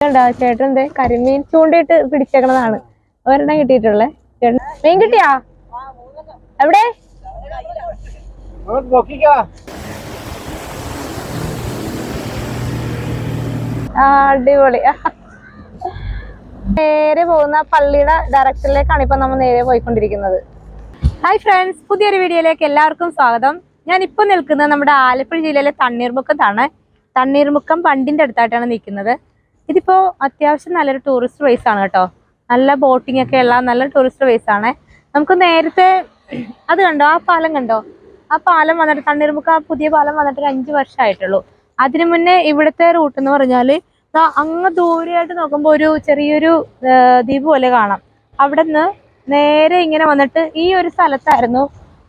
ചേട്ടൻ കരിമീൻ ചൂണ്ടിട്ട് പിടിച്ചേക്കണതാണ്. ഒരെണ്ണം കിട്ടിയിട്ടുള്ളേ. ചേട്ടൻ മീൻ കിട്ടിയാ? എവിടെ? അടിപൊളി. നേരെ പോകുന്ന പള്ളിയുടെ ഡയറക്ഷനിലേക്കാണ് ഇപ്പൊ നമ്മൾ നേരെ പോയിക്കൊണ്ടിരിക്കുന്നത്. ഹായ് ഫ്രണ്ട്സ്, പുതിയൊരു വീഡിയോയിലേക്ക് എല്ലാവർക്കും സ്വാഗതം. ഞാൻ ഇപ്പൊ നിൽക്കുന്നത് നമ്മുടെ ആലപ്പുഴ ജില്ലയിലെ തണ്ണീർമുക്കത്താണ്. തണ്ണീർമുക്കം ബണ്ടിന്റെ അടുത്തായിട്ടാണ് നിൽക്കുന്നത്. ഇതിപ്പോ അത്യാവശ്യം നല്ലൊരു ടൂറിസ്റ്റ് പ്ലേസ് ആണ് കേട്ടോ. നല്ല ബോട്ടിംഗ് ഒക്കെ ഉള്ള നല്ല ടൂറിസ്റ്റ് പ്ലേസ് ആണ്. നമുക്ക് നേരത്തെ അത് കണ്ടോ, ആ പാലം കണ്ടോ? ആ പാലം വന്നിട്ട് തണ്ണീർമുക്കം ആ പുതിയ പാലം വന്നിട്ട് 5 വർഷമായിട്ടുള്ളൂ. അതിനു മുന്നേ ഇവിടുത്തെ റൂട്ട് എന്ന് പറഞ്ഞാല് അങ്ങ് ദൂരെയായിട്ട് നോക്കുമ്പോൾ ഒരു ചെറിയൊരു ദ്വീപ് പോലെ കാണാം. അവിടെ നിന്ന് നേരെ ഇങ്ങനെ വന്നിട്ട് ഈ ഒരു സ്ഥലത്തായിരുന്നു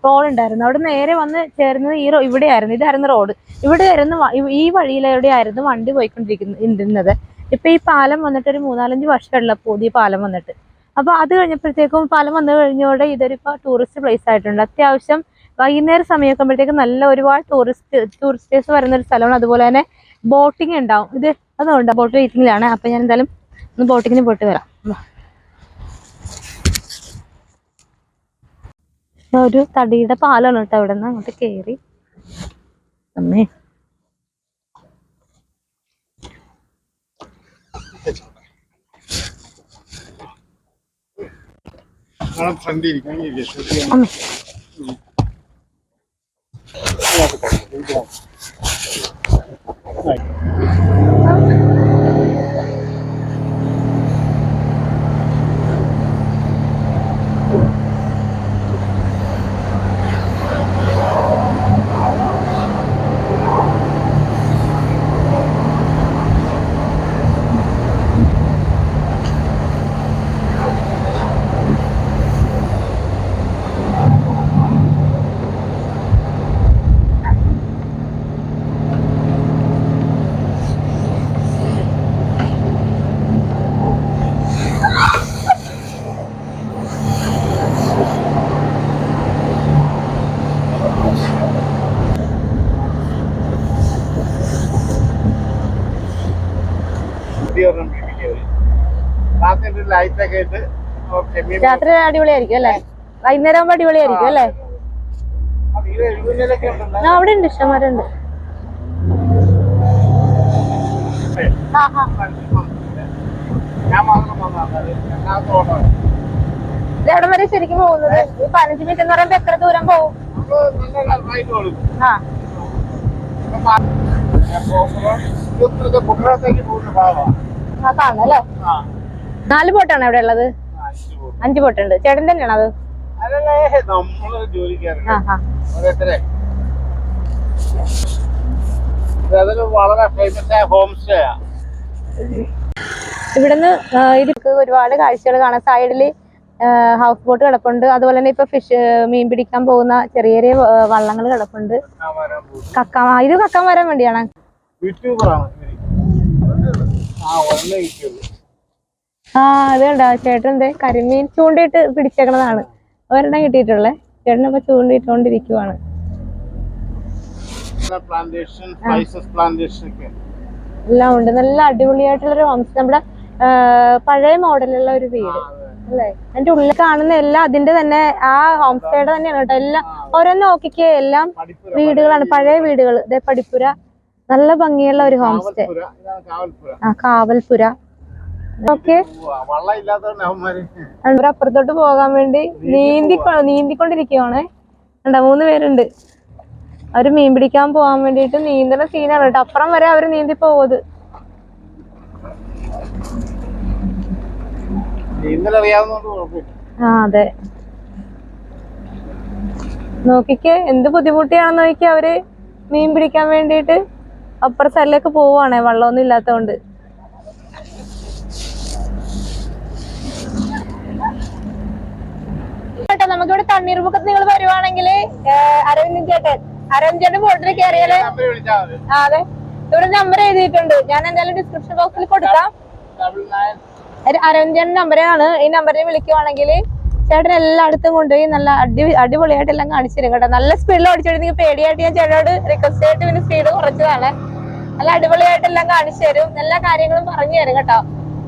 റോഡ് ഉണ്ടായിരുന്നു. അവിടെ നേരെ വന്ന് ചേർന്നത് ഇവിടെയായിരുന്നു. ഇതായിരുന്നു റോഡ്. ഇവിടെ ആയിരുന്നു ഈ വഴിയിലൂടെയായിരുന്നു വണ്ടി പോയിക്കൊണ്ടിരിക്കുന്നത്. ഇപ്പൊ ഈ പാലം വന്നിട്ട് ഒരു 3-4 വർഷമുള്ള പുതിയ പാലം വന്നിട്ട്. അപ്പൊ അത് കഴിഞ്ഞപ്പോഴത്തേക്കും പാലം വന്നു കഴിഞ്ഞോടെ ഇതൊരിപ്പോ ടൂറിസ്റ്റ് പ്ലേസ് ആയിട്ടുണ്ട്. അത്യാവശ്യം വൈകുന്നേരം സമയമാകുമ്പോഴത്തേക്കും നല്ല ഒരുപാട് ടൂറിസ്റ്റേഴ്സ് വരുന്ന ഒരു സ്ഥലമാണ്. അതുപോലെ തന്നെ ബോട്ടിങ് ഉണ്ടാവും. അതുകൊണ്ട് ബോട്ട് വെയിറ്റിംഗിലാണ്. അപ്പൊ ഞാൻ എന്തായാലും ഒന്ന് ബോട്ടിങ്ങിന് പോയിട്ട് വരാം. ഒരു തടിയുടെ പാലാണ് കേട്ടോ. അവിടെ നിന്ന് അങ്ങോട്ട് കേറി അമ്മേ. രാത്രി അടിപൊളിയായിരിക്കും അല്ലേ? വൈകുന്നേരം ആകുമ്പോ അടിപൊളിയായിരിക്കും അല്ലേ? അവിടെ ഉണ്ട്, ഇഷ്ടംമാരുണ്ട്. എവിടെ വരെ ശരിക്കും പോകുന്നത്? 15 മിനിറ്റ് എന്ന് പറയുമ്പോ എത്ര ദൂരം പോകും? കാണല്ലേ? 4 ബോട്ടാണ് അവിടെ ഉള്ളത്. 5 ബോട്ടുണ്ട്. ചേട്ടൻ തന്നെയാണോ അത്? ഇവിടുന്ന് ഇതിക്ക് ഒരുപാട് കാഴ്ചകൾ കാണാം. സൈഡില് ഹൗസ് ബോട്ട് കിടപ്പുണ്ട്. അതുപോലെ തന്നെ ഇപ്പൊ മീൻ പിടിക്കാൻ പോകുന്ന ചെറിയ ചെറിയ വള്ളങ്ങൾ കിടപ്പുണ്ട്. ഇത് കക്കാൻ വരാൻ വേണ്ടിയാണ്. അത് കണ്ടോ, ചേട്ടൻ കരിമീൻ ചൂണ്ടിട്ട് പിടിച്ചേക്കണതാണ്. ഒരെണ്ണം കിട്ടിയിട്ടുള്ളേ. ചേട്ടൻ ഇപ്പൊ ചൂണ്ടിട്ടോണ്ടിരിക്കുവാണ്. എല്ലാം ഉണ്ട്. നല്ല അടിപൊളിയായിട്ടുള്ളൊരു ഹോം സ്റ്റേ. നമ്മുടെ പഴയ മോഡലുള്ള ഒരു വീട് അല്ലേ? അതിന്റെ ഉള്ളിൽ കാണുന്ന എല്ലാം അതിന്റെ തന്നെ ആ ഹോം സ്റ്റേയുടെ തന്നെയാണ് കേട്ടോ. എല്ലാം ഓരോന്ന് നോക്കിക്കേ, എല്ലാം വീടുകളാണ്, പഴയ വീടുകൾ. പടിപ്പുര, നല്ല ഭംഗിയുള്ള ഒരു ഹോം സ്റ്റേ. കാവൽപുര. ഓക്കെ, അപ്പുറത്തോട്ട് പോകാൻ വേണ്ടി നീന്തിക്കൊണ്ടിരിക്കുവാണേ. 3 പേരുണ്ട്. അവര് മീൻ പിടിക്കാൻ പോകാൻ വേണ്ടിട്ട് നീന്തണ സീനാണ് കേട്ടോ. അപ്പുറം വരെ അവര് നീന്തി പോവത്. അതെ, നോക്കിക്കേ എന്ത് ബുദ്ധിമുട്ടിയാണെന്ന് നോക്കി അവര് മീൻ പിടിക്കാൻ വേണ്ടിട്ട് അപ്പുറ സൈഡിലേക്ക് പോവാണേ, വെള്ളമൊന്നും ഇല്ലാത്തോണ്ട്. കേട്ടോ, നമുക്കിവിടെ തണ്ണീർമുക്കത്ത് നിങ്ങൾ വരുവാണെങ്കിൽ അരവിന്ദ് ചേട്ടൻ ബോട്ടിൽ കയറിയാലേ. അതെ, ഇവിടെ നമ്പർ എഴുതിയിട്ടുണ്ട്. ഞാൻ എന്തായാലും ഡിസ്ക്രിപ്ഷൻ ബോക്സിൽ കൊടുക്കാം. അരവിന്ദ് ചേട്ടൻ നമ്പറാണ്. ഈ നമ്പറിൽ വിളിക്കുവാണെങ്കിൽ ചേട്ടൻ എല്ലായിടത്തും കൊണ്ടുപോയി നല്ല അടിപൊളിയായിട്ട് എല്ലാം കാണിച്ചു തരും കേട്ടോ. നല്ല സ്പീഡിൽ ഓടിച്ചോണ്ട്. നിങ്ങൾ പേടിയായിട്ട് ഞാൻ ചേട്ടനോട് റിക്വസ്റ്റ് ആയിട്ട് പിന്നെ സ്പീഡ് കുറച്ചതാണ്. നല്ല അടിപൊളിയായിട്ടെല്ലാം കാണിച്ചു തരും, എല്ലാ കാര്യങ്ങളും പറഞ്ഞു തരും കേട്ടോ.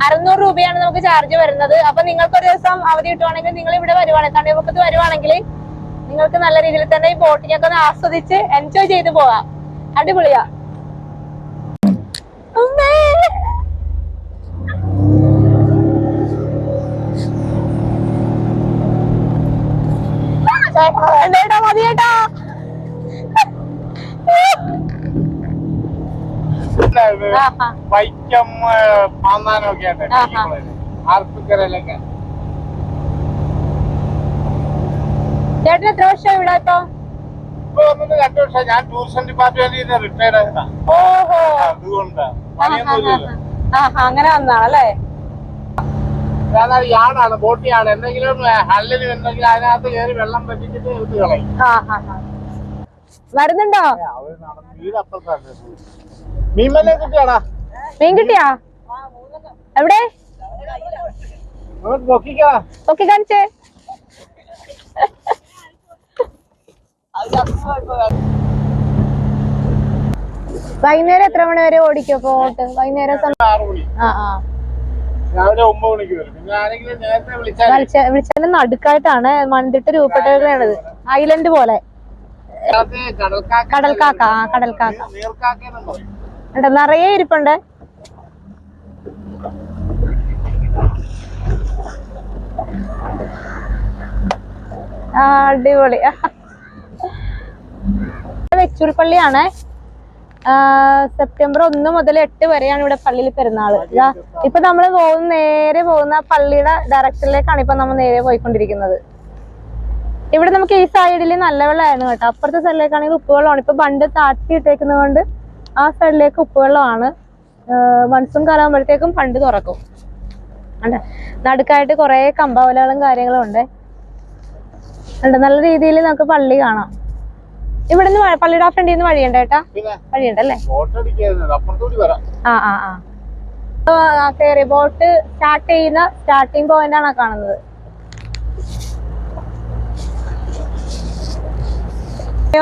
600 രൂപയാണ് നമുക്ക് ചാർജ് വരുന്നത്. അപ്പൊ നിങ്ങൾക്ക് ഒരു ദിവസം അവധി കിട്ടുവാണെങ്കിൽ നിങ്ങൾ ഇവിടെ വരുവാണെങ്കിൽ, തണ്ണീർമുക്കത്ത് വരുവാണെങ്കിൽ നിങ്ങൾക്ക് നല്ല രീതിയിൽ തന്നെ ഈ ബോട്ടിംഗ് ഒക്കെ ഒന്ന് ആസ്വദിച്ച് എൻജോയ് ചെയ്ത് പോവാം. അടിപൊളിയാ. വേണ്ടേട്ടാ, മതിയേട്ടാ. വൈക്കം മാന്നാനൊക്കെ ആർപ്പിക്കരയിലൊക്കെ. ചേട്ടൻ എത്ര വർഷം ഇവിടെ ഇപ്പൊ? ഇപ്പൊ വന്നിട്ട് 2 വർഷം. ഞാൻ ടൂറിസം ഡിപ്പാർട്ട്മെന്റിൽ റിട്ടയർഡ് ആയതാ. ഓഹോ, അതുകൊണ്ട് അങ്ങനെ വന്നാണല്ലേ. യാണാണ്, ബോട്ടിയാണ്. എന്തെങ്കിലും ഹള്ളിന് എന്തെങ്കിലും അതിനകത്ത് കയറി വെള്ളം പറ്റിച്ചിട്ട് ഇത് കളയും. വരുന്നുണ്ടോ? വീട് അപ്പുറത്താണ്. മീൻമല്ലേ കിട്ടിയാടാ? മീൻ കിട്ടിയാ? എവിടെ? ഓക്കെ, കാണിച്ചേ. വൈകുന്നേരം എത്ര മണി വരെ ഓടിക്കും ബോട്ട്? വൈകുന്നേരം 6 മണി. രാവിലെ 9 മണിക്ക് വരും. പിന്നെ ആരെങ്കിലും നേരത്തെ വിളിച്ചാലും നടുക്കായിട്ടാണ്. മണ്ടിട്ട് രൂപപ്പെട്ടത് ഐലൻഡ് പോലെ. കടൽക്കാക്ക. നിറയെ ഇരിപ്പുണ്ട്. അടിപൊളി. വെച്ചൂർപ്പള്ളിയാണ്. സെപ്റ്റംബർ 1 മുതൽ 8 വരെയാണ് ഇവിടെ പള്ളിയിൽ പെരുന്നാള്. ഇപ്പൊ നമ്മള് നേരെ പോകുന്ന പള്ളിയുടെ ഡയറക്ഷനിലേക്കാണ് ഇപ്പൊ നമ്മൾ നേരെ പോയിക്കൊണ്ടിരിക്കുന്നത്. ഇവിടെ നമുക്ക് ഈ സൈഡിൽ നല്ല വെള്ളമായിരുന്നു കേട്ടോ. അപ്പുറത്തെ സൈഡിലേക്കാണെങ്കിൽ ഉപ്പുവെള്ളമാണ്. ഇപ്പൊ ബണ്ട് താഴ്ത്തി ഇട്ടേക്കുന്നത് കൊണ്ട് ആ സൈഡിലേക്ക് ഉപ്പുവെള്ളമാണ്. മൺസൂൺ കാലാകുമ്പോഴത്തേക്കും ബണ്ട് തുറക്കും. നടുക്കായിട്ട് കുറെ കമ്പാവലകളും കാര്യങ്ങളും ഉണ്ട്. നല്ല രീതിയിൽ നമുക്ക് പള്ളി കാണാം. ഇവിടുന്ന് പള്ളിയുടെ ഫ്രണ്ടിൽ നിന്ന് വഴിയുണ്ട് ഏട്ടാ? വഴിയുണ്ടല്ലേ? കേറി ബോട്ട് സ്റ്റാർട്ട് ചെയ്യുന്ന സ്റ്റാർട്ടിംഗ് പോയിന്റ് ആണ് കാണുന്നത്.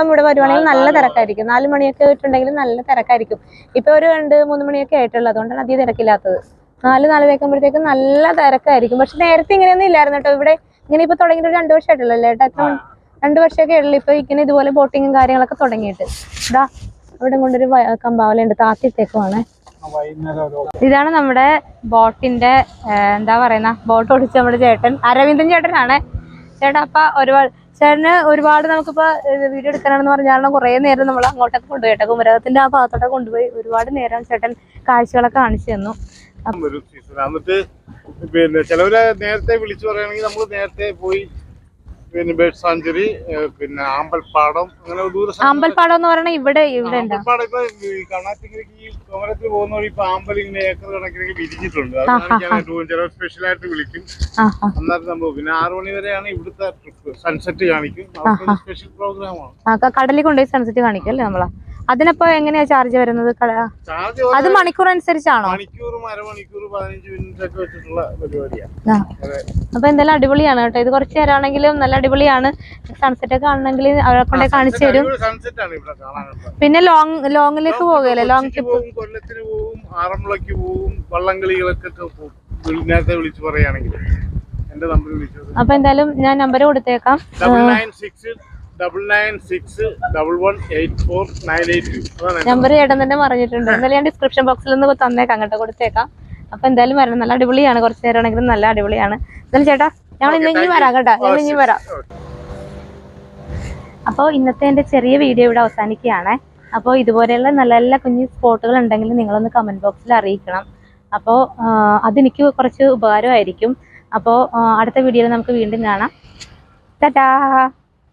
ഇവിടെ വരുവാണെങ്കിൽ നല്ല തിരക്കായിരിക്കും. 4 മണിയൊക്കെ ആയിട്ടുണ്ടെങ്കിൽ നല്ല തിരക്കായിരിക്കും. ഇപ്പൊ ഒരു 2-3 മണിയൊക്കെ ആയിട്ടുള്ളത്, അതുകൊണ്ടാണ് അധികം തിരക്കില്ലാത്തത്. 4 വെക്കുമ്പോഴത്തേക്കും നല്ല തിരക്കായിരിക്കും. പക്ഷെ നേരത്തെ ഇങ്ങനെയൊന്നും ഇല്ലായിരുന്നു കേട്ടോ. ഇവിടെ ഇങ്ങനെ ഇപ്പൊ തുടങ്ങിയിട്ട് 2 വർഷമായിട്ടുള്ളൂ അല്ലേ ഏട്ടാ? 2 വർഷമൊക്കെ ഉള്ളു ഇപ്പൊ ഇങ്ങനെ ഇതുപോലെ ബോട്ടിങ്ങും കാര്യങ്ങളൊക്കെ തുടങ്ങിയിട്ട്. ഇതാ ഇവിടെ കൊണ്ടൊരു കമ്പാവലുണ്ട്, താത്തിട്ടേക്കുവാണ്. ഇതാണ് നമ്മുടെ ബോട്ടിന്റെ എന്താ പറയുന്ന, ബോട്ട് ഓടിച്ച നമ്മുടെ ചേട്ടൻ അരവിന്ദൻ ചേട്ടനാണ്. ചേട്ടാ അപ്പൊ ചേട്ടന് ഒരുപാട് നമുക്കിപ്പോ വീഡിയോ എടുക്കാനാണെന്ന് പറഞ്ഞാൽ കുറെ നേരം നമ്മൾ അങ്ങോട്ടൊക്കെ കൊണ്ടുപോയി കേട്ടോ. കുമരകത്തിന്റെ ആ ഭാഗത്തോടെ കൊണ്ടുപോയി ഒരുപാട് നേരം ചേട്ടൻ കാഴ്ചകളൊക്കെ കാണിച്ചു തന്നു. പിന്നെ ചിലവര് നേരത്തെ വിളിച്ചു പറയുകയാണെങ്കിൽ നമ്മൾ നേരത്തെ പോയി പിന്നെ ബേർഡ് സാഞ്ചുറി, പിന്നെ ആമ്പൽപ്പാടം, അങ്ങനെ ആമ്പൽപ്പാടം എന്ന് പറയുന്നത് ഇവിടെ ആമ്പൽപ്പാടം ഇപ്പൊ കർണാടകയിലേക്ക് ഈ കോമരത്തിൽ പോകുന്ന വഴി ഇപ്പൊ ആമ്പൽ ഇങ്ങനെ ഏക്കർ കണക്കിനൊക്കെ വിരിഞ്ഞിട്ടുണ്ട്. ചിലർ സ്പെഷ്യൽ ആയിട്ട് വിളിക്കും. അന്നേരം സംഭവം പിന്നെ 6 മണി വരെയാണ് ഇവിടുത്തെ ട്രിപ്പ്. സൺസെറ്റ് കാണിക്കും. സ്പെഷ്യൽ പ്രോഗ്രാമാണ്. കടലിൽ കൊണ്ടുപോയി സൺസെറ്റ് കാണിക്കും അല്ലേ നമ്മളാ? അതിനപ്പോ എങ്ങനെയാ ചാർജ് വരുന്നത്? അത് മണിക്കൂർ അനുസരിച്ചാണോ? മണിക്കൂറും അരമണിക്കൂർ 15 മിനിറ്റ് ഒക്കെ വെച്ചിട്ടുള്ള പരിപാടിയാണ്. അപ്പൊ എന്തായാലും അടിപൊളിയാണ് കേട്ടോ. ഇത് കുറച്ച് നേരമാണെങ്കിലും നല്ല അടിപൊളിയാണ്. സൺസെറ്റ് ഒക്കെ കാണണമെങ്കിൽ അവരെ കൊണ്ടേ കാണിച്ചു തരും. പിന്നെ ലോങ്ങിലേക്ക് പോകുകയല്ലേ? ലോങ് ട്രിപ്പ് കൊല്ലത്തിന് പോകും, ആറന്മുളയ്ക്ക് പോകും, വള്ളംകളികളൊക്കെ പോകും. നേരത്തെ വിളിച്ചു പറയുകയാണെങ്കിൽ എന്റെ നമ്പർ വിളിച്ചു. അപ്പൊ എന്തായാലും ഞാൻ നമ്പർ കൊടുത്തേക്കാം. 9961184982 നമ്പർ ചേട്ടൻ തന്നെ പറഞ്ഞിട്ടുണ്ട്. എന്തായാലും ഞാൻ ഡിസ്ക്രിപ്ഷൻ ബോക്സിൽ ഒന്ന് തന്നേക്കാം കേട്ടോ, കൊടുത്തേക്കാം. അപ്പൊ എന്തായാലും വരണം. നല്ല അടിപൊളിയാണ്. കുറച്ച് നേരമാണെങ്കിലും നല്ല അടിപൊളിയാണ്. എന്തായാലും ചേട്ടാ ഞങ്ങൾ ഇനി വരാം കേട്ടോ. ഞങ്ങൾ ഇനി വരാം. അപ്പോൾ ഇന്നത്തെ എൻ്റെ ചെറിയ വീഡിയോ ഇവിടെ അവസാനിക്കുകയാണ്. അപ്പോൾ ഇതുപോലെയുള്ള നല്ല നല്ല കുഞ്ഞു സ്പോട്ടുകൾ ഉണ്ടെങ്കിൽ നിങ്ങളൊന്ന് കമൻറ്റ് ബോക്സിൽ അറിയിക്കണം. അപ്പോൾ അതെനിക്ക് കുറച്ച് ഉപകാരമായിരിക്കും. അപ്പോൾ അടുത്ത വീഡിയോയിൽ നമുക്ക് വീണ്ടും കാണാം. ടാറ്റാ.